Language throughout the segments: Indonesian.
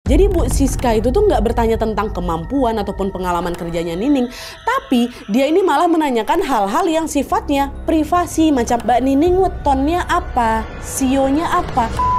Jadi Bu Siska itu tuh nggak bertanya tentang kemampuan ataupun pengalaman kerjanya Nining, tapi dia ini malah menanyakan hal-hal yang sifatnya privasi, macam Mbak Nining wetonnya apa, sionya apa.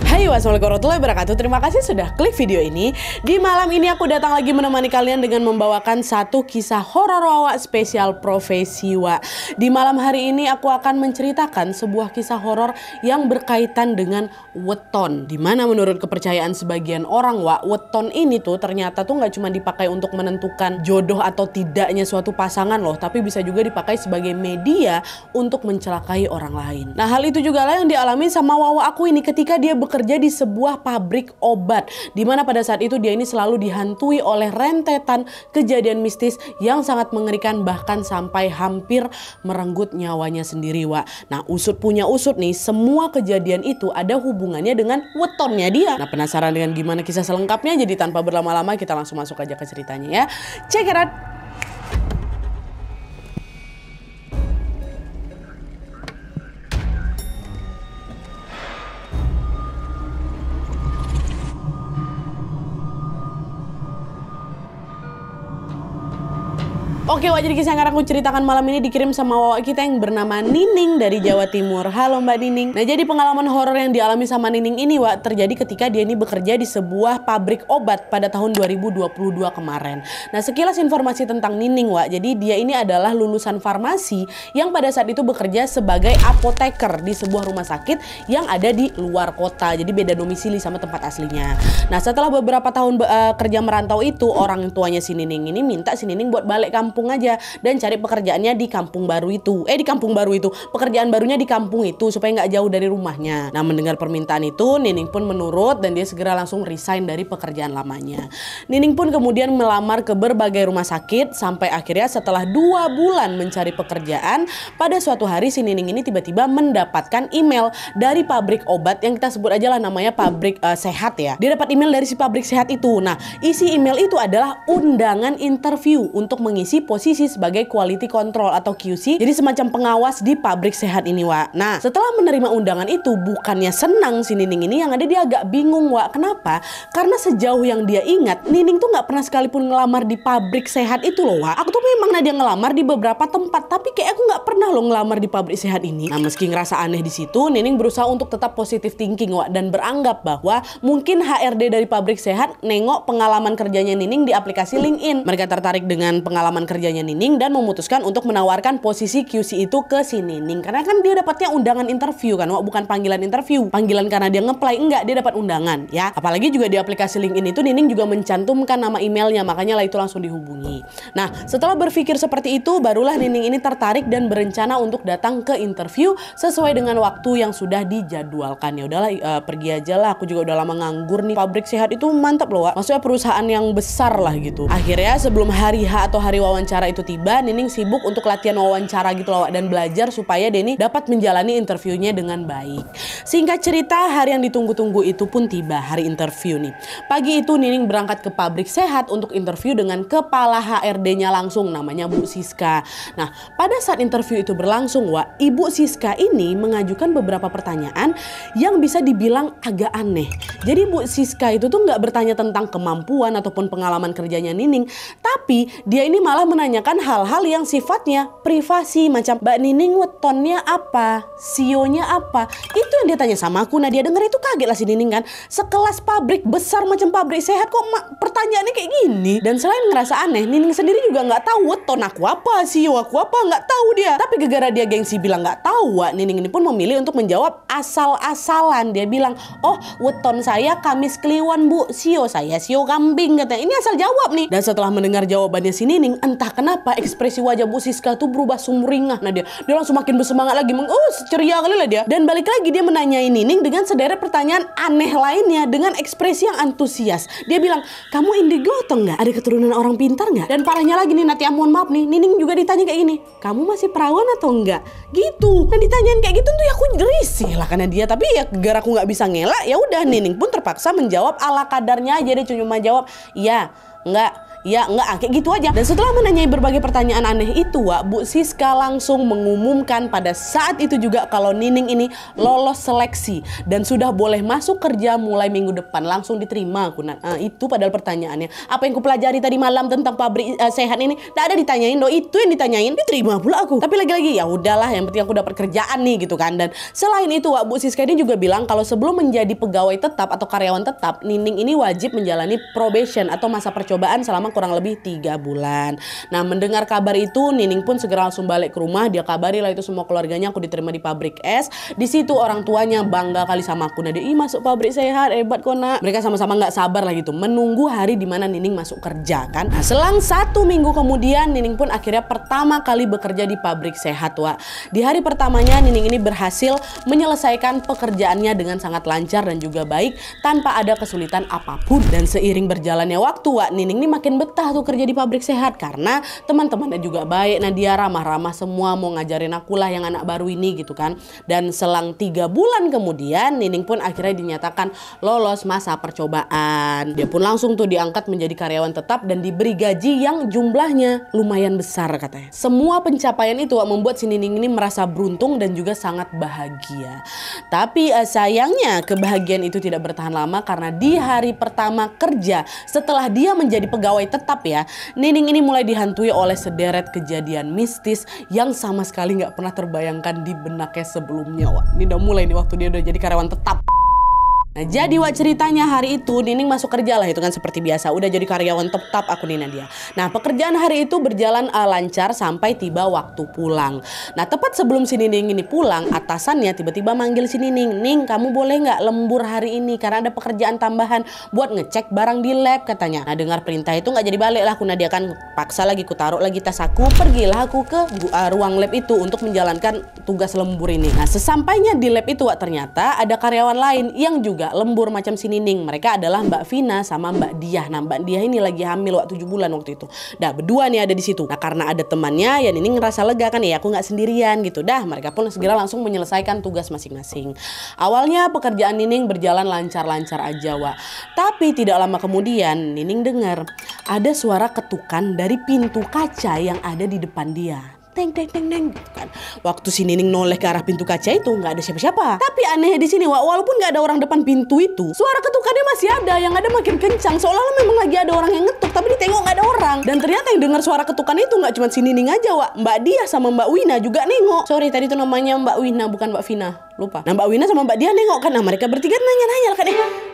Hai, wassalamualaikum warahmatullahi wabarakatuh. Terima kasih sudah klik video ini. Di malam ini aku datang lagi menemani kalian dengan membawakan satu kisah horor Wak spesial profesi Wak. Di malam hari ini aku akan menceritakan sebuah kisah horor yang berkaitan dengan weton. Dimana menurut kepercayaan sebagian orang Wak, weton ini tuh ternyata tuh nggak cuma dipakai untuk menentukan jodoh atau tidaknya suatu pasangan loh, tapi bisa juga dipakai sebagai media untuk mencelakai orang lain. Nah, hal itu juga lah yang dialami sama Wawa aku ini ketika dia bekerja di sebuah pabrik obat, dimana pada saat itu dia ini selalu dihantui oleh rentetan kejadian mistis yang sangat mengerikan, bahkan sampai hampir merenggut nyawanya sendiri Wak. Nah, usut punya usut nih, semua kejadian itu ada hubungannya dengan wetonnya dia. Nah, penasaran dengan gimana kisah selengkapnya? Jadi tanpa berlama-lama kita langsung masuk aja ke ceritanya ya. Check it out. Oke Wak, jadi kisah yang akan aku ceritakan malam ini dikirim sama Wawa kita yang bernama Nining dari Jawa Timur. Halo Mbak Nining. Nah, jadi pengalaman horor yang dialami sama Nining ini Wak terjadi ketika dia ini bekerja di sebuah pabrik obat pada tahun 2022 kemarin. Nah, sekilas informasi tentang Nining Wak, jadi dia ini adalah lulusan farmasi yang pada saat itu bekerja sebagai apoteker di sebuah rumah sakit yang ada di luar kota. Jadi beda domisili sama tempat aslinya. Nah, setelah beberapa tahun kerja merantau itu, orang tuanya si Nining ini minta si Nining buat balik kampung aja dan cari pekerjaannya di kampung baru itu. Pekerjaan barunya di kampung itu supaya nggak jauh dari rumahnya. Nah, mendengar permintaan itu, Nining pun menurut dan dia segera langsung resign dari pekerjaan lamanya. Nining pun kemudian melamar ke berbagai rumah sakit sampai akhirnya setelah 2 bulan mencari pekerjaan, pada suatu hari si Nining ini tiba-tiba mendapatkan email dari pabrik obat yang kita sebut aja lah namanya pabrik sehat ya. Dia dapat email dari si pabrik sehat itu. Nah, isi email itu adalah undangan interview untuk mengisi posisi sebagai quality control atau QC, jadi semacam pengawas di pabrik sehat ini Wak. Nah, setelah menerima undangan itu, bukannya senang si Nining ini, yang ada dia agak bingung Wak. Kenapa? Karena sejauh yang dia ingat, Nining tuh nggak pernah sekalipun ngelamar di pabrik sehat itu loh Wak. Aku tuh memang dia ngelamar di beberapa tempat, tapi kayak aku nggak pernah loh ngelamar di pabrik sehat ini. Nah, meski ngerasa aneh di situ, Nining berusaha untuk tetap positive thinking Wak, dan beranggap bahwa mungkin HRD dari pabrik sehat nengok pengalaman kerjanya Nining di aplikasi LinkedIn. Mereka tertarik dengan pengalaman kerjanya Nining dan memutuskan untuk menawarkan posisi QC itu ke si Nining, karena kan dia dapatnya undangan interview kan Wak, bukan panggilan interview. Panggilan karena dia ngeplay, enggak, dia dapat undangan ya. Apalagi juga di aplikasi LinkedIn itu Nining juga mencantumkan nama emailnya, makanya lah itu langsung dihubungi. Nah, setelah berpikir seperti itu, barulah Nining ini tertarik dan berencana untuk datang ke interview sesuai dengan waktu yang sudah dijadwalkan. Ya udahlah, pergi aja lah, aku juga udah lama nganggur nih. Pabrik sehat itu mantap loh Wak, maksudnya perusahaan yang besar lah gitu. Akhirnya sebelum hari H atau hari wawancara itu tiba, Nining sibuk untuk latihan wawancara gitu loh Wak, dan belajar supaya Denny dapat menjalani interviewnya dengan baik. Singkat cerita, hari yang ditunggu-tunggu itu pun tiba, hari interview nih. Pagi itu Nining berangkat ke pabrik sehat untuk interview dengan kepala HRD-nya langsung, namanya Bu Siska. Nah, pada saat interview itu berlangsung Wak, Ibu Siska ini mengajukan beberapa pertanyaan yang bisa dibilang agak aneh. Jadi Bu Siska itu tuh nggak bertanya tentang kemampuan ataupun pengalaman kerjanya Nining, tapi dia ini malah menanyakan hal-hal yang sifatnya privasi, macam Mbak Nining wetonnya apa, sionya apa. Itu yang dia tanya sama aku. Nah, dia denger itu kaget lah si Nining kan. Sekelas pabrik besar macam pabrik sehat kok pertanyaannya kayak gini. Dan selain ngerasa aneh, Nining sendiri juga nggak tahu weton aku apa, sio aku apa, nggak tahu dia. Tapi gara-gara dia gengsi bilang nggak tahu Wak, Nining ini pun memilih untuk menjawab asal-asalan. Dia bilang, oh weton saya Kamis Kliwon Bu, sio saya sio kambing katanya. Ini asal jawab nih. Dan setelah mendengar jawabannya si Nining, entah kenapa ekspresi wajah Bu Siska tuh berubah sumringah. Nah, dia langsung makin bersemangat lagi. Ceria kali lah dia. Dan balik lagi dia menanyai Nining dengan sederet pertanyaan aneh lainnya dengan ekspresi yang antusias. Dia bilang, kamu indigo atau enggak? Ada keturunan orang pintar enggak? Dan parahnya lagi nih, Natia mohon maaf nih, Nining juga ditanya kayak gini, kamu masih perawan atau enggak? Gitu. Nah, ditanyain kayak gitu tuh ya aku risih lah karena dia. Tapi ya gara aku nggak bisa ngelak, ya udah Nining pun terpaksa menjawab ala kadarnya aja. Dia cuma jawab, iya, enggak, Ya enggak, kayak gitu aja. Dan setelah menanyai berbagai pertanyaan aneh itu, Wak, Bu Siska langsung mengumumkan pada saat itu juga kalau Nining ini lolos seleksi dan sudah boleh masuk kerja mulai minggu depan. Langsung diterima aku. Nah, itu padahal pertanyaannya. Apa yang kupelajari tadi malam tentang pabrik sehat ini tak ada ditanyain, itu yang ditanyain, diterima pula aku. Tapi lagi-lagi ya udahlah, yang penting aku dapat kerjaan nih gitu kan. Dan selain itu, Wak, Bu Siska ini juga bilang kalau sebelum menjadi pegawai tetap atau karyawan tetap, Nining ini wajib menjalani probation atau masa percobaan selama kurang lebih 3 bulan. Nah, mendengar kabar itu, Nining pun segera langsung balik ke rumah. Dia kabari lah itu semua keluarganya, aku diterima di pabrik es. Di situ orang tuanya bangga kali sama aku. Nah, dia, masuk pabrik sehat, hebat kok nak. Mereka sama-sama nggak sabar lah gitu, menunggu hari dimana Nining masuk kerja kan. Nah, selang 1 minggu kemudian, Nining pun akhirnya pertama kali bekerja di pabrik sehat, Wak. Di hari pertamanya, Nining ini berhasil menyelesaikan pekerjaannya dengan sangat lancar dan juga baik tanpa ada kesulitan apapun. Dan seiring berjalannya waktu, Wak, Nining ini makin betah tuh kerja di pabrik sehat karena teman-temannya juga baik. Nah, dia ramah-ramah semua, mau ngajarin aku lah yang anak baru ini gitu kan. Dan selang 3 bulan kemudian, Nining pun akhirnya dinyatakan lolos masa percobaan. Dia pun langsung tuh diangkat menjadi karyawan tetap dan diberi gaji yang jumlahnya lumayan besar katanya. Semua pencapaian itu, Wak, membuat si Nining ini merasa beruntung dan juga sangat bahagia. Tapi sayangnya kebahagiaan itu tidak bertahan lama karena di hari pertama kerja setelah dia menjadi pegawai tetap ya, Nining ini mulai dihantui oleh sederet kejadian mistis yang sama sekali nggak pernah terbayangkan di benaknya sebelumnya, Wak. Ini udah mulai nih waktu dia udah jadi karyawan tetap. Nah, jadi Wak, ceritanya hari itu Nining masuk kerja lah itu kan seperti biasa, udah jadi karyawan tetap aku nih Nadia. Nah, pekerjaan hari itu berjalan lancar sampai tiba waktu pulang. Nah, tepat sebelum si Nining ini pulang, atasannya tiba-tiba manggil si Nining, "Ning, kamu boleh nggak lembur hari ini karena ada pekerjaan tambahan buat ngecek barang di lab," katanya. Nah, dengar perintah itu nggak jadi balik lah aku Nadia kan, paksa lagi ku taruh lagi tas aku, pergilah aku ke ruang lab itu untuk menjalankan tugas lembur ini. Nah, sesampainya di lab itu, Wak, ternyata ada karyawan lain yang juga lembur macam si Nining. Mereka adalah Mbak Vina sama Mbak Diah. Nah, Mbak Diah ini lagi hamil, Wak, 7 bulan waktu itu. Dah berdua nih ada di situ. Nah, karena ada temannya ya Nining ngerasa lega kan, ya aku nggak sendirian gitu. Dah mereka pun segera langsung menyelesaikan tugas masing-masing. Awalnya pekerjaan Nining berjalan lancar-lancar aja, Wak. Tapi tidak lama kemudian Nining dengar ada suara ketukan dari pintu kaca yang ada di depan dia. Teng teng teng teng gitu kan. Waktu si Nining noleh ke arah pintu kaca itu nggak ada siapa-siapa. Tapi aneh di sini, Wak, walaupun nggak ada orang depan pintu itu, suara ketukannya masih ada, yang ada makin kencang, seolah-olah memang lagi ada orang yang ngetuk, tapi ditengok nggak ada orang. Dan ternyata yang dengar suara ketukan itu nggak cuma si Nining aja, Wak. Mbak Diah sama Mbak Wina juga nengok. Sorry, tadi itu namanya Mbak Wina bukan Mbak Vina, lupa. Nah, Mbak Wina sama Mbak Diah nengok kan. Nah, mereka bertiga nanya-nanya kan,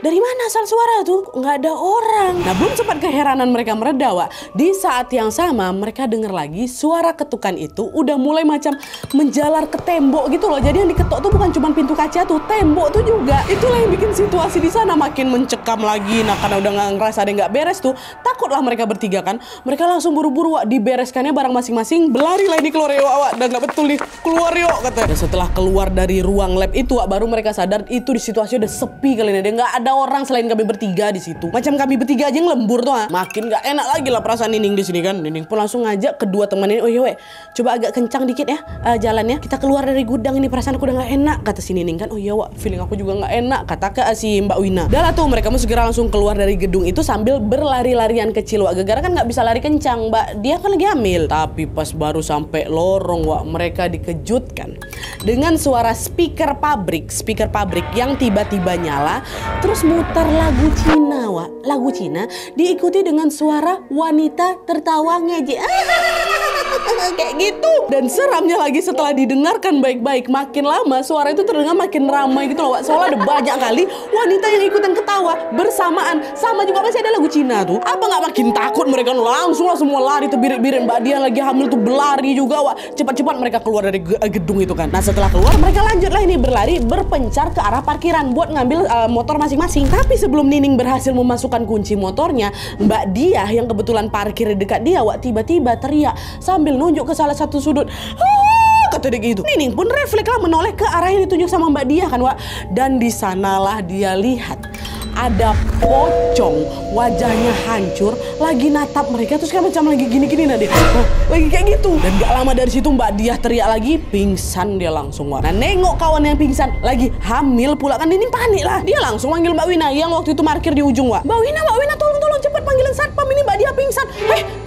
dari mana asal suara tuh? Nggak ada orang. Nah, belum sempat keheranan mereka mereda, Wak, di saat yang sama mereka dengar lagi suara ketukan itu udah mulai macam menjalar ke tembok gitu loh. Jadi yang diketok tuh bukan cuma pintu kaca tuh, tembok tuh juga. Itulah yang bikin situasi di sana makin mencekam lagi. Nah, karena udah ngerasa ada yang nggak beres tuh, takutlah mereka bertiga kan. Mereka langsung buru-buru, Wak, dibereskannya barang masing-masing. Berlari lah ini keluar ya, Wak. Dan nggak betul nih, keluar yuk katanya. Dan setelah keluar dari ruang lab itu, Wak, baru mereka sadar itu di situasi udah sepi kali ini. Nggak ada orang selain kami bertiga di situ. Macam kami bertiga aja yang lembur tuh, makin nggak enak lagi lah perasaan Nining di sini kan. Nining pun langsung ngajak kedua teman ini, "Oh iya, Wek, coba agak kencang dikit ya jalannya. Kita keluar dari gudang ini, perasaan aku udah nggak enak," kata si Nining kan. "Oh iya, Wak, feeling aku juga nggak enak," kata ke si Mbak Wina. Udah lah tuh mereka segera langsung keluar dari gedung itu sambil berlari-larian kecil, Wak. Gegara kan nggak bisa lari kencang, Mbak dia kan lagi hamil. Tapi pas baru sampai lorong, Wak, mereka dikejutkan dengan suara speaker pabrik yang tiba-tiba nyala terus mutar lagu Cina, Wak. Lagu Cina diikuti dengan suara wanita tertawa ngejek kayak gitu. Dan seramnya lagi setelah didengarkan baik-baik, makin lama suara itu terdengar makin ramai gitu loh, Wak. Soalnya ada banyak kali wanita yang ikutan ketawa bersamaan, sama juga masih ada lagu Cina tuh. Apa nggak makin takut mereka? Langsung lah semua lari terbirit-birit. Mbak Diah lagi hamil tuh berlari juga, Wak. Cepat-cepat mereka keluar dari gedung itu kan. Nah, setelah keluar mereka lanjut lah ini berlari berpencar ke arah parkiran buat ngambil motor masing-masing. Tapi sebelum Nining berhasil memasukkan kunci motornya, Mbak Diah yang kebetulan parkir di dekat dia, Wak, tiba-tiba teriak sambil nunjuk ke salah satu sudut. Kata dia gitu. Nining pun refleks lah menoleh ke arah yang ditunjuk sama Mbak Diah kan, Wak. Dan di sanalah dia lihat ada pocong, wajahnya hancur, lagi natap mereka, terus kayak macam lagi gini-gini nah dia. Lagi kayak gitu. Dan gak lama dari situ Mbak Diah teriak lagi, pingsan dia langsung. Nah nengok kawan yang pingsan, lagi hamil pula kan, Nining panik lah. Dia langsung manggil Mbak Wina yang waktu itu parkir di ujung, Wak. Mbak Wina tolong cepat panggilan satpam, ini Mbak Diah pingsan.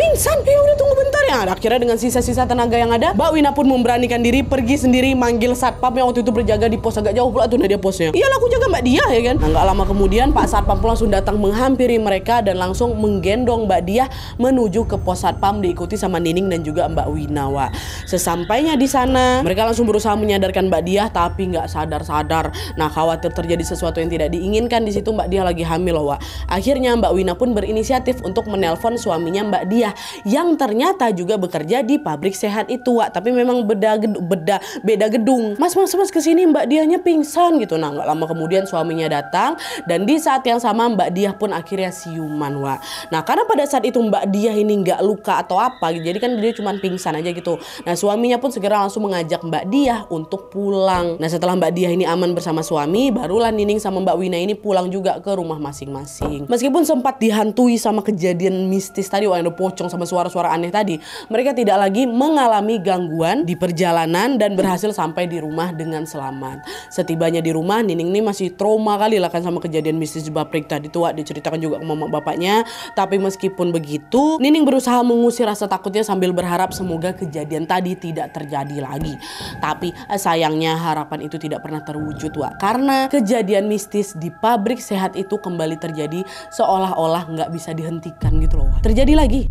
Pingsan? Ya udah tunggu bentar ya. Nah, akhirnya dengan sisa-sisa tenaga yang ada, Mbak Wina pun memberanikan diri pergi sendiri manggil satpam yang waktu itu berjaga di pos agak jauh pula tuh dia posnya. Iyalah aku jaga Mbak Diah ya kan. Nah gak lama kemudian Pak Satpam pun langsung datang menghampiri mereka dan langsung menggendong Mbak Diah menuju ke pos satpam diikuti sama Nining dan juga Mbak Wina, Wak. Sesampainya di sana, mereka langsung berusaha menyadarkan Mbak Diah tapi nggak sadar-sadar. Nah khawatir terjadi sesuatu yang tidak diinginkan di situ, Mbak Diah lagi hamil loh, Wak. Akhirnya Mbak Wina pun berinisiatif untuk menelpon suaminya Mbak Diah yang ternyata juga bekerja di pabrik sehat itu, Wak. Tapi memang beda gedung. Mas kesini, Mbak Diahnya pingsan gitu. Nah nggak lama kemudian suaminya datang dan di saat yang sama Mbak Diah pun akhirnya siuman, Wak. Nah karena pada saat itu Mbak Diah ini nggak luka atau apa, jadi kan dia cuma pingsan aja gitu. Nah suaminya pun segera langsung mengajak Mbak Diah untuk pulang. Nah setelah Mbak Diah ini aman bersama suami, barulah Nining sama Mbak Wina ini pulang juga ke rumah masing-masing. Meskipun sempat dihantui sama kejadian mistis tadi, wah ada pocong sama suara-suara aneh tadi, mereka tidak lagi mengalami gangguan di perjalanan dan berhasil sampai di rumah dengan selamat. Setibanya di rumah, Nining ini masih trauma kali lah kan sama kejadian mistis di pabrik tadi tuh, Wak. Diceritakan juga ke mama bapaknya. Tapi meskipun begitu, Nining berusaha mengusir rasa takutnya sambil berharap semoga kejadian tadi tidak terjadi lagi. Tapi sayangnya harapan itu tidak pernah terwujud, Wak. Karena kejadian mistis di pabrik sehat itu kembali terjadi seolah-olah nggak bisa dihentikan gitu loh, Wak. Terjadi lagi.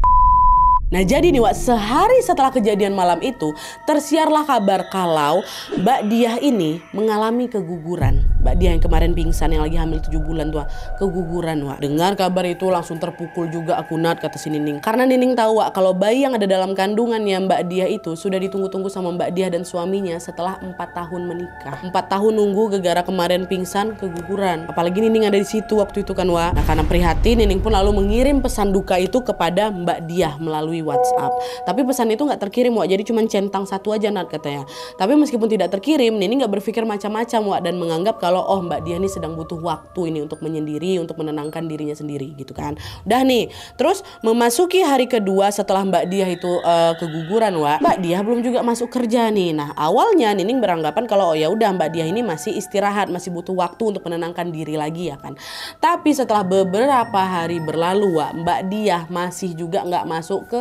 Nah jadi nih, Wak, sehari setelah kejadian malam itu tersiarlah kabar kalau Mbak Diah ini mengalami keguguran. Mbak Diah yang kemarin pingsan yang lagi hamil 7 bulan tuh, Wak, keguguran, Wak. Dengar kabar itu langsung terpukul juga aku, Nat, kata si Nining. Karena Nining tahu, Wak, kalau bayi yang ada dalam kandungannya Mbak Diah itu sudah ditunggu-tunggu sama Mbak Diah dan suaminya setelah 4 tahun menikah. 4 tahun nunggu gegara kemarin pingsan keguguran. Apalagi Nining ada di situ waktu itu kan, Wak. Nah karena prihatin, Nining pun lalu mengirim pesan duka itu kepada Mbak Diah melalui WhatsApp. Tapi pesan itu nggak terkirim, Wak, jadi cuma centang satu aja, Nat, katanya. Tapi meskipun tidak terkirim, Nining nggak berpikir macam-macam, Wak, dan menganggap kalau oh Mbak Diah ini sedang butuh waktu ini untuk menyendiri, untuk menenangkan dirinya sendiri gitu kan. Udah nih, terus memasuki hari kedua setelah Mbak Diah itu keguguran, Wak, Mbak Diah belum juga masuk kerja nih. Nah awalnya Nining beranggapan kalau oh ya udah Mbak Diah ini masih istirahat, masih butuh waktu untuk menenangkan diri lagi ya kan. Tapi setelah beberapa hari berlalu, Wak, Mbak Diah masih juga nggak masuk ke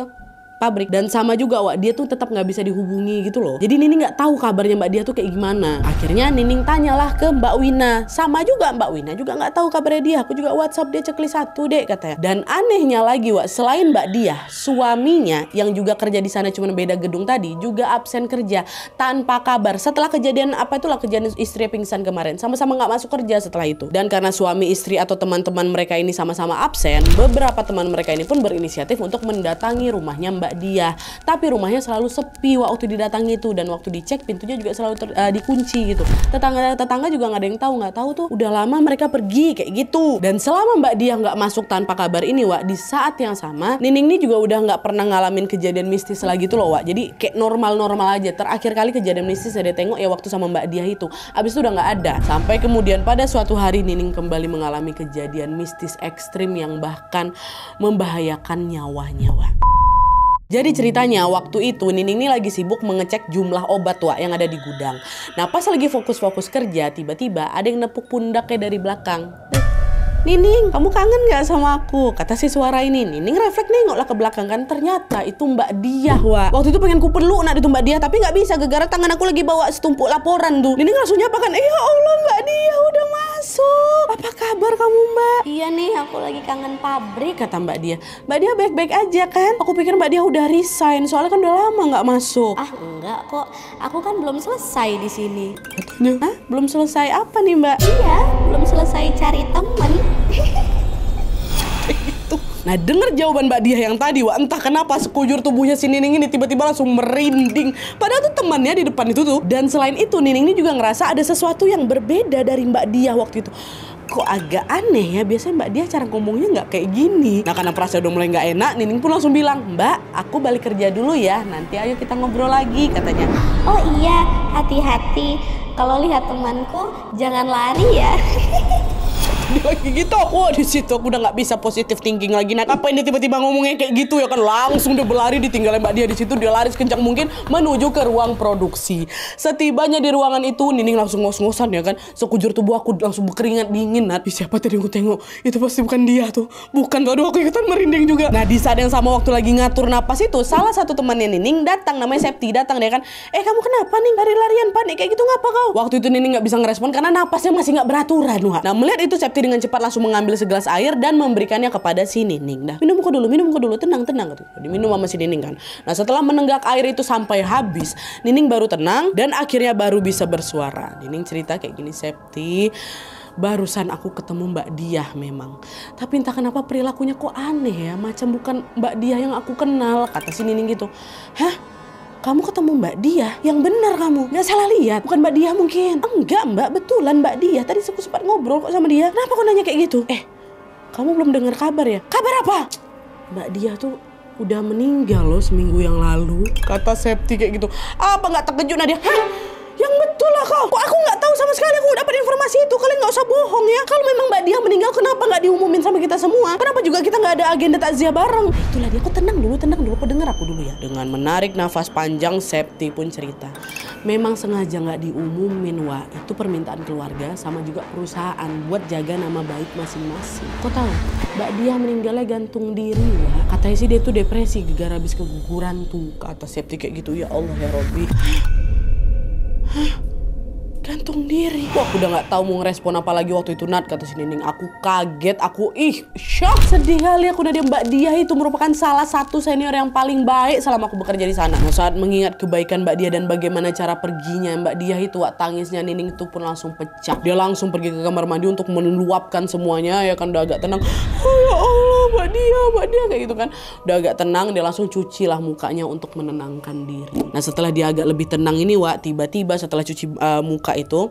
pabrik. Dan sama juga, Wak, dia tuh tetap nggak bisa dihubungi gitu loh. Jadi Nining nggak tahu kabarnya Mbak Diah tuh kayak gimana. Akhirnya Nining tanyalah ke Mbak Wina. Sama juga Mbak Wina juga nggak tahu kabarnya dia. Aku juga WhatsApp dia checklist 1 dek katanya. Dan anehnya lagi, Wak, selain Mbak Diah, suaminya yang juga kerja di sana cuma beda gedung tadi juga absen kerja tanpa kabar. Setelah kejadian kejadian istri pingsan kemarin, sama-sama nggak masuk kerja setelah itu. Dan karena suami istri atau teman-teman mereka ini sama-sama absen, beberapa teman mereka ini pun berinisiatif untuk mendatangi rumahnya Mbak Diah. Tapi rumahnya selalu sepi waktu didatangi itu, dan waktu dicek pintunya juga selalu dikunci gitu. Tetangga juga nggak tahu tuh udah lama mereka pergi kayak gitu. Dan selama Mbak Diah nggak masuk tanpa kabar ini, Wak, di saat yang sama Nining ini juga udah nggak pernah ngalamin kejadian mistis lagi tuh loh, Wak. Jadi kayak normal aja. Terakhir kali kejadian mistis saya tengok ya waktu sama Mbak Diah itu. Abis itu udah nggak ada. Sampai kemudian pada suatu hari Nining kembali mengalami kejadian mistis ekstrim yang bahkan membahayakan nyawanya, Wak. Jadi ceritanya waktu itu Nining ini lagi sibuk mengecek jumlah obat, Wak, yang ada di gudang. Nah pas lagi fokus-fokus kerja, tiba-tiba ada yang nepuk pundaknya dari belakang. Nining, kamu kangen gak sama aku? Kata si suara ini. Nining refleks nengoklah ke belakang kan. Ternyata itu Mbak Diah, Wak. Waktu itu pengen ku peluk itu Mbak Diah, tapi gak bisa gara-gara tangan aku lagi bawa setumpuk laporan tuh. Nining langsung nyapa kan. Ya Allah, Mbak Diah udah masuk. Apa kabar kamu, Mbak? Iya nih, aku lagi kangen pabrik, kata Mbak Diah. Mbak Diah baik-baik aja kan? Aku pikir Mbak Diah udah resign, soalnya kan udah lama gak masuk. Ah enggak kok, aku kan belum selesai di sini. Katanya, hah? Belum selesai apa nih, Mbak? Iya, belum selesai cari teman. Nah denger jawaban Mbak Diah yang tadi, Wak, entah kenapa sekujur tubuhnya si Nining ini tiba-tiba langsung merinding. Padahal tuh temannya di depan itu tuh. Dan selain itu Nining ini juga ngerasa ada sesuatu yang berbeda dari Mbak Diah waktu itu. Kok agak aneh ya, biasanya Mbak Diah cara ngomongnya nggak kayak gini. Nah karena perasaan udah mulai nggak enak, Nining pun langsung bilang, Mbak, aku balik kerja dulu ya, nanti ayo kita ngobrol lagi, katanya. Oh iya, hati-hati, kalau lihat temanku jangan lari ya. Dia lagi gitu. Wah, di situ aku udah nggak bisa positive thinking lagi. Nah, apa ini tiba-tiba ngomongnya kayak gitu ya kan? Langsung dia berlari, ditinggalin Mbak Dia di situ. Dia lari sekencang mungkin menuju ke ruang produksi. Setibanya di ruangan itu, Nining langsung ngos-ngosan ya kan. Sekujur tubuh aku langsung berkeringat dingin. Nah, siapa tadi aku tengok? Itu pasti bukan dia tuh. Bukan, aduh aku ikutan merinding juga. Nah, di saat yang sama waktu lagi ngatur napas itu, salah satu temannya Nining datang, namanya Septi, datang dia kan. Kamu kenapa nih? Lari-larian panik kayak gitu ngapa kau? Waktu itu Nining nggak bisa ngerespon karena napasnya masih nggak beraturan. Wah. Nah, melihat itu Septi dengan cepat langsung mengambil segelas air dan memberikannya kepada si Nining. Dah, minum kok dulu, tenang. Diminum sama si Nining kan. Nah, setelah menenggak air itu sampai habis, Nining baru tenang dan akhirnya baru bisa bersuara. Nining cerita kayak gini, Septi, barusan aku ketemu Mbak Diah memang. Tapi entah kenapa perilakunya kok aneh ya, macam bukan Mbak Diah yang aku kenal, kata si Nining gitu. Hah? Kamu ketemu Mbak Diah? Yang benar kamu, nggak salah lihat. Bukan Mbak Diah mungkin. Enggak Mbak, betulan Mbak Diah. Tadi aku sempat ngobrol kok sama dia. Kenapa kok nanya kayak gitu? Kamu belum dengar kabar ya? Kabar apa? Mbak Diah tuh udah meninggal loh seminggu yang lalu, kata Septi kayak gitu. Apa nggak terkejut Nadia? Hah? Yang betul lah kau. Kok aku nggak tahu sama sekali aku dapat informasi itu. Kalian nggak usah bohong ya. Kalau memang Mbak Diah meninggal, kenapa nggak diumumin sama kita semua? Kenapa juga kita nggak ada agenda takziah bareng? Itulah dia. Aku tenang dulu. Kau dengar aku dulu ya. Dengan menarik nafas panjang, Septi pun cerita. Memang sengaja nggak diumumin, Wak. Itu permintaan keluarga sama juga perusahaan buat jaga nama baik masing-masing. Kau tahu, Mbak Diah meninggalnya gantung diri, Wak. Katanya sih dia tuh depresi gara-gara habis keguguran tuh. Kata Septi kayak gitu. Ya Allah ya Robbi. Hah? Gantung diri. Wah, aku udah nggak tahu mau ngerespon apa lagi waktu itu, Nat, kata si Nining. Aku kaget, aku shock. Sedih kali aku. Nadia, Mbak Diah itu merupakan salah satu senior yang paling baik selama aku bekerja di sana. Nah, saat mengingat kebaikan Mbak Diah dan bagaimana cara perginya Mbak Diah itu, tangisnya Nining itu pun langsung pecah. Dia langsung pergi ke kamar mandi untuk meluapkan semuanya, ya kan, udah agak tenang. Oh ya Allah, Mbak Diah kayak gitu kan. Udah agak tenang, dia langsung cuci lah mukanya untuk menenangkan diri. Nah, setelah dia agak lebih tenang ini, Wak, tiba-tiba setelah cuci muka itu,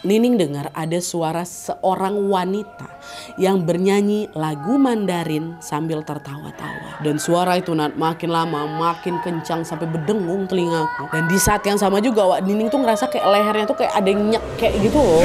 Nining dengar ada suara seorang wanita yang bernyanyi lagu Mandarin sambil tertawa-tawa. Dan suara itu, Nat, makin lama makin kencang sampai berdengung telingaku. Dan di saat yang sama juga, Wak, Nining tuh ngerasa kayak lehernya tuh kayak ada yang nyek kayak gitu loh.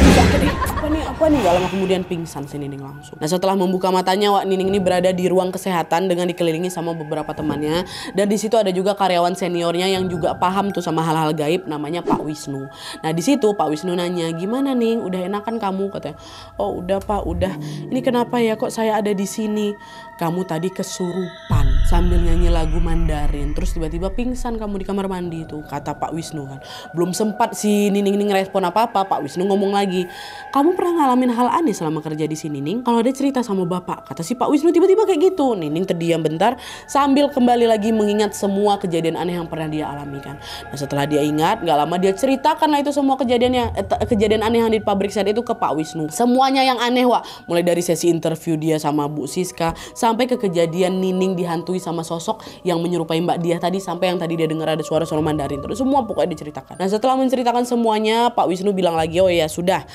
Apa nih? Gak lama kemudian pingsan si Nining langsung. Nah, setelah membuka matanya, Wak, Nining ini berada di ruang kesehatan dengan dikelilingi sama beberapa temannya. Dan di situ ada juga karyawan seniornya yang juga paham tuh sama hal-hal gaib, namanya Pak Wisnu. Nah, di situ Pak Wisnu nanya, gimana Ning? Udah enakan kamu? Katanya. Oh udah Pak, udah. Ini kenapa ya kok saya ada di sini? Kamu tadi kesurupan sambil nyanyi lagu Mandarin, terus tiba-tiba pingsan kamu di kamar mandi itu, kata Pak Wisnu kan. Belum sempat si Nining ngerespon apa-apa, Pak Wisnu ngomong lagi, kamu pernah ngalamin hal aneh selama kerja di sini, Ning? Kalau ada cerita sama Bapak, kata si Pak Wisnu tiba-tiba kayak gitu. Nining terdiam bentar sambil kembali lagi mengingat semua kejadian aneh yang pernah dia alami kan. Nah, setelah dia ingat, gak lama dia ceritakan lah itu semua kejadian aneh yang di pabrik set itu ke Pak Wisnu. Semuanya yang aneh, Wak. Mulai dari sesi interview dia sama Bu Siska sampai ke kejadian Nining dihantui sama sosok yang menyerupai Mbak Diah tadi, sampai yang tadi dia dengar ada suara-suara Mandarin. Terus semua pokoknya diceritakan. Nah, setelah menceritakan semuanya, Pak Wisnu bilang lagi, oh ya sudah,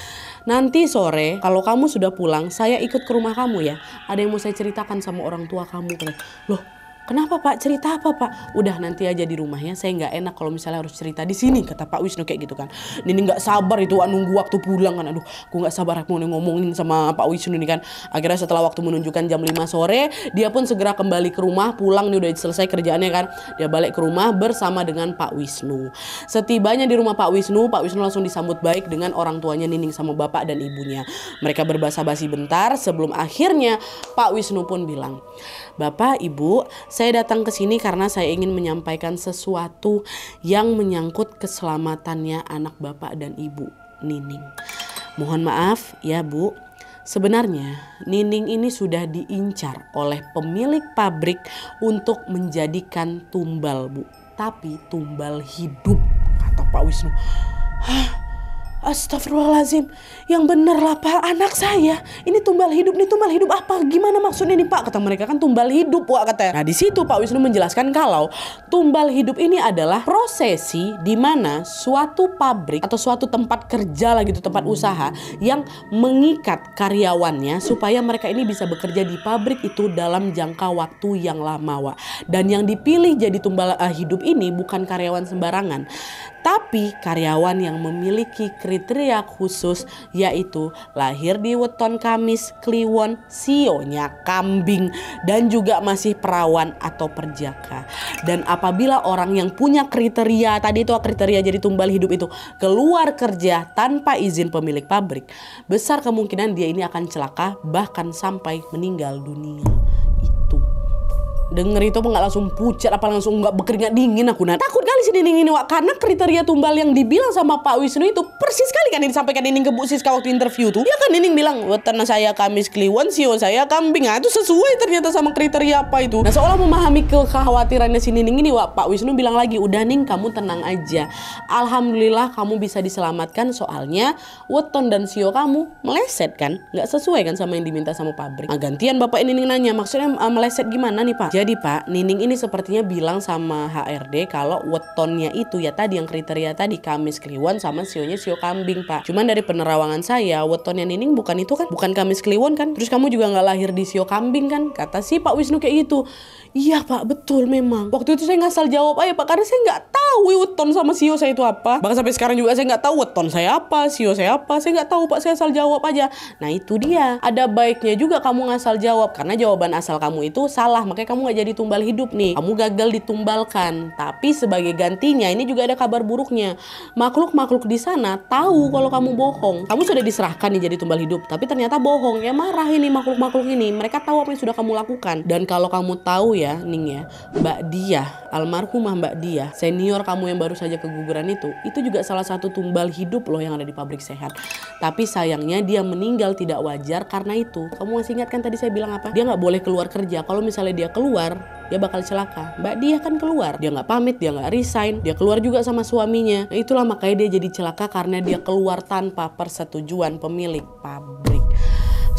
nanti sore kalau kamu sudah pulang, saya ikut ke rumah kamu ya. Ada yang mau saya ceritakan sama orang tua kamu. Loh, kenapa Pak? Cerita apa Pak? Udah nanti aja di rumahnya. Saya nggak enak kalau misalnya harus cerita di sini, kata Pak Wisnu kayak gitu kan. Nining nggak sabar itu nunggu waktu pulang kan. Aduh, aku nggak sabar aku mau ngomongin sama Pak Wisnu ini kan. Akhirnya setelah waktu menunjukkan jam 5 sore, dia pun segera kembali ke rumah. Pulang nih udah selesai kerjaannya kan. Dia balik ke rumah bersama dengan Pak Wisnu. Setibanya di rumah Pak Wisnu langsung disambut baik dengan orang tuanya Nining sama bapak dan ibunya. Mereka berbasa-basi bentar sebelum akhirnya Pak Wisnu pun bilang, Bapak, Ibu, saya datang ke sini karena saya ingin menyampaikan sesuatu yang menyangkut keselamatannya anak Bapak dan Ibu, Nining. Mohon maaf ya Bu, sebenarnya Nining ini sudah diincar oleh pemilik pabrik untuk menjadikan tumbal, Bu. Tapi tumbal hidup, kata Pak Wisnu. Hah? Astagfirullahaladzim, yang bener lah Pak, anak saya ini tumbal hidup apa? Gimana maksudnya nih Pak? Kata mereka kan tumbal hidup Pak, katanya. Nah, di situ Pak Wisnu menjelaskan kalau tumbal hidup ini adalah prosesi di mana suatu pabrik atau suatu tempat kerja lah gitu, tempat usaha yang mengikat karyawannya supaya mereka ini bisa bekerja di pabrik itu dalam jangka waktu yang lama, Wak. Dan yang dipilih jadi tumbal hidup ini bukan karyawan sembarangan, Tapi karyawan yang memiliki kriteria khusus yaitu lahir di weton Kamis Kliwon, sionya kambing, dan juga masih perawan atau perjaka. Dan apabila orang yang punya kriteria tadi itu, kriteria jadi tumbal hidup itu keluar kerja tanpa izin pemilik pabrik, besar kemungkinan dia ini akan celaka bahkan sampai meninggal dunia. Itu denger itu apa nggak langsung pucat, apa langsung nggak berkeringat dingin aku takut kali si Nining ini, Wak, karena kriteria tumbal yang dibilang sama Pak Wisnu itu persis sekali kan yang disampaikan Nining ke Bu Siska waktu interview tuh. Ya kan Nining bilang weton saya Kamis Kliwon, sio saya kambing. Nah itu sesuai ternyata sama kriteria apa itu. Nah seolah memahami kekhawatirannya si Nining ini, Wak, Pak Wisnu bilang lagi, udah Ning, kamu tenang aja, alhamdulillah kamu bisa diselamatkan, soalnya weton dan sio kamu meleset kan, nggak sesuai kan sama yang diminta sama pabrik. Nah gantian Bapak Nining nanya, maksudnya meleset gimana nih Pak? Jadi Pak, Nining ini sepertinya bilang sama HRD kalau wetonnya itu ya tadi yang kriteria tadi Kamis Kliwon sama sionya sio kambing Pak. Cuman dari penerawangan saya, wetonnya Nining bukan itu kan, bukan Kamis Kliwon kan. Terus kamu juga nggak lahir di sio kambing kan? Kata si Pak Wisnu kayak gitu. Iya Pak, betul memang. Waktu itu saya ngasal jawab aja Pak, karena saya nggak tahu weton sama sio saya itu apa. Bahkan sampai sekarang juga saya nggak tahu weton saya apa, sio saya apa. Saya nggak tahu Pak, saya asal jawab aja. Nah itu dia. Ada baiknya juga kamu ngasal jawab, karena jawaban asal kamu itu salah, makanya kamu nggak jadi tumbal hidup nih. Kamu gagal ditumbalkan. Tapi sebagai gantinya ini juga ada kabar buruknya. Makhluk-makhluk di sana tahu kalau kamu bohong. Kamu sudah diserahkan nih jadi tumbal hidup, tapi ternyata bohong. Ya marah ini makhluk-makhluk ini. Mereka tahu apa yang sudah kamu lakukan. Dan kalau kamu tahu ya, Ning ya, Mbak Diah, almarhumah Mbak Diah, senior kamu yang baru saja keguguran itu juga salah satu tumbal hidup loh yang ada di pabrik sehat. Tapi sayangnya dia meninggal tidak wajar karena itu. Kamu masih ingat kan tadi saya bilang apa? Dia nggak boleh keluar kerja. Kalau misalnya dia keluar, dia bakal celaka. Mbak Diah kan keluar, dia nggak pamit, dia nggak resign, dia keluar juga sama suaminya. Nah, itulah makanya dia jadi celaka karena dia keluar tanpa persetujuan pemilik pabrik.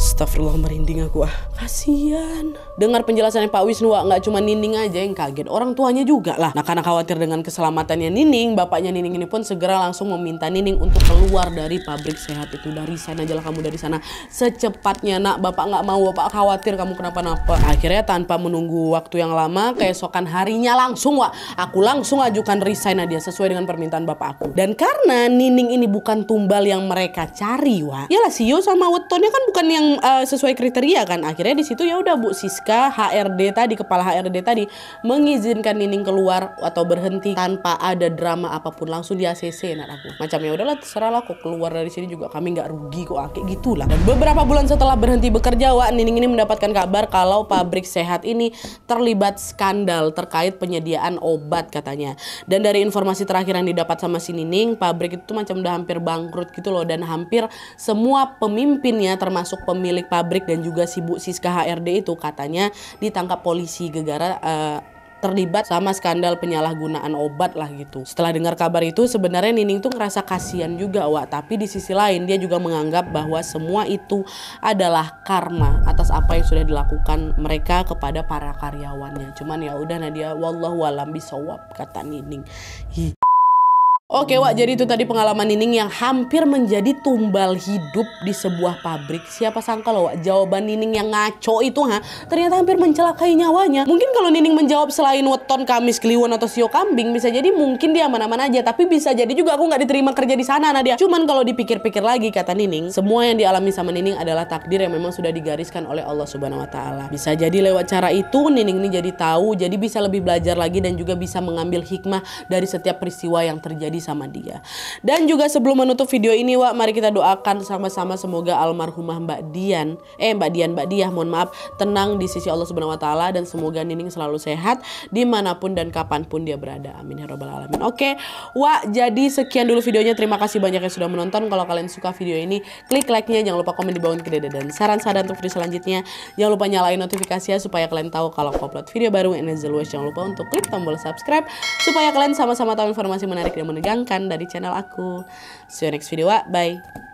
Astagfirullah, merinding aku kasian. Dengar penjelasannya Pak Wisnu, nggak cuma Nining aja yang kaget, orang tuanya juga lah. Nah karena khawatir dengan keselamatannya Nining, bapaknya Nining ini pun segera langsung meminta Nining untuk keluar dari pabrik sehat itu. Dari sana aja lah kamu, dari sana secepatnya nak, bapak nggak mau, bapak khawatir kamu kenapa-napa. Akhirnya tanpa menunggu waktu yang lama, keesokan harinya langsung aku langsung ajukan resign dia sesuai dengan permintaan bapak aku. Dan karena Nining ini bukan tumbal yang mereka cari, yalah sio sama wetonnya kan bukan yang sesuai kriteria kan. Akhirnya di situ ya udah Bu Siska, HRD tadi, kepala HRD tadi mengizinkan Nining keluar atau berhenti tanpa ada drama apapun, langsung di ACC aku. Macam ya udahlah terserah lah, kok keluar dari sini juga kami nggak rugi kok, kayak gitulah. Dan beberapa bulan setelah berhenti bekerja, Nining ini mendapatkan kabar kalau pabrik sehat ini terlibat skandal terkait penyediaan obat katanya. Dan dari informasi terakhir yang didapat sama si Nining, pabrik itu macam udah hampir bangkrut gitu loh, dan hampir semua pemimpinnya termasuk pemilik pabrik dan juga si Bu Siska HRD itu katanya ditangkap polisi gegara terlibat sama skandal penyalahgunaan obat lah gitu. Setelah dengar kabar itu sebenarnya Nining tuh ngerasa kasihan juga tapi di sisi lain dia juga menganggap bahwa semua itu adalah karma atas apa yang sudah dilakukan mereka kepada para karyawannya. Cuman ya udah Nadia, wallahu alam bisawab, kata Nining. Oke jadi itu tadi pengalaman Nining yang hampir menjadi tumbal hidup di sebuah pabrik. Siapa sangka loh jawaban Nining yang ngaco itu ternyata hampir mencelakai nyawanya. Mungkin kalau Nining menjawab selain weton Kamis Kliwon atau sio kambing, bisa jadi mungkin dia aman-aman aja. Tapi bisa jadi juga aku nggak diterima kerja di sana Nadia. Cuman kalau dipikir-pikir lagi, kata Nining, semua yang dialami sama Nining adalah takdir yang memang sudah digariskan oleh Allah Subhanahu Wa Taala. Bisa jadi lewat cara itu Nining ini jadi tahu, jadi bisa lebih belajar lagi dan juga bisa mengambil hikmah dari setiap peristiwa yang terjadi sama dia. Dan juga sebelum menutup video ini mari kita doakan sama-sama semoga almarhumah Mbak Diah mohon maaf, tenang di sisi Allah Subhanahu Wa Taala, dan semoga Nining selalu sehat dimanapun dan kapanpun dia berada, amin ya rabbal alamin. Oke jadi sekian dulu videonya, terima kasih banyak yang sudah menonton. Kalau kalian suka video ini, klik like-nya, jangan lupa komen di bawah dan saran-saran untuk video selanjutnya. Jangan lupa nyalain notifikasinya supaya kalian tahu kalau aku upload video baru. And as always, jangan lupa untuk klik tombol subscribe supaya kalian sama-sama tahu informasi menarik dan menegangkan dari channel aku. See you next video, bye.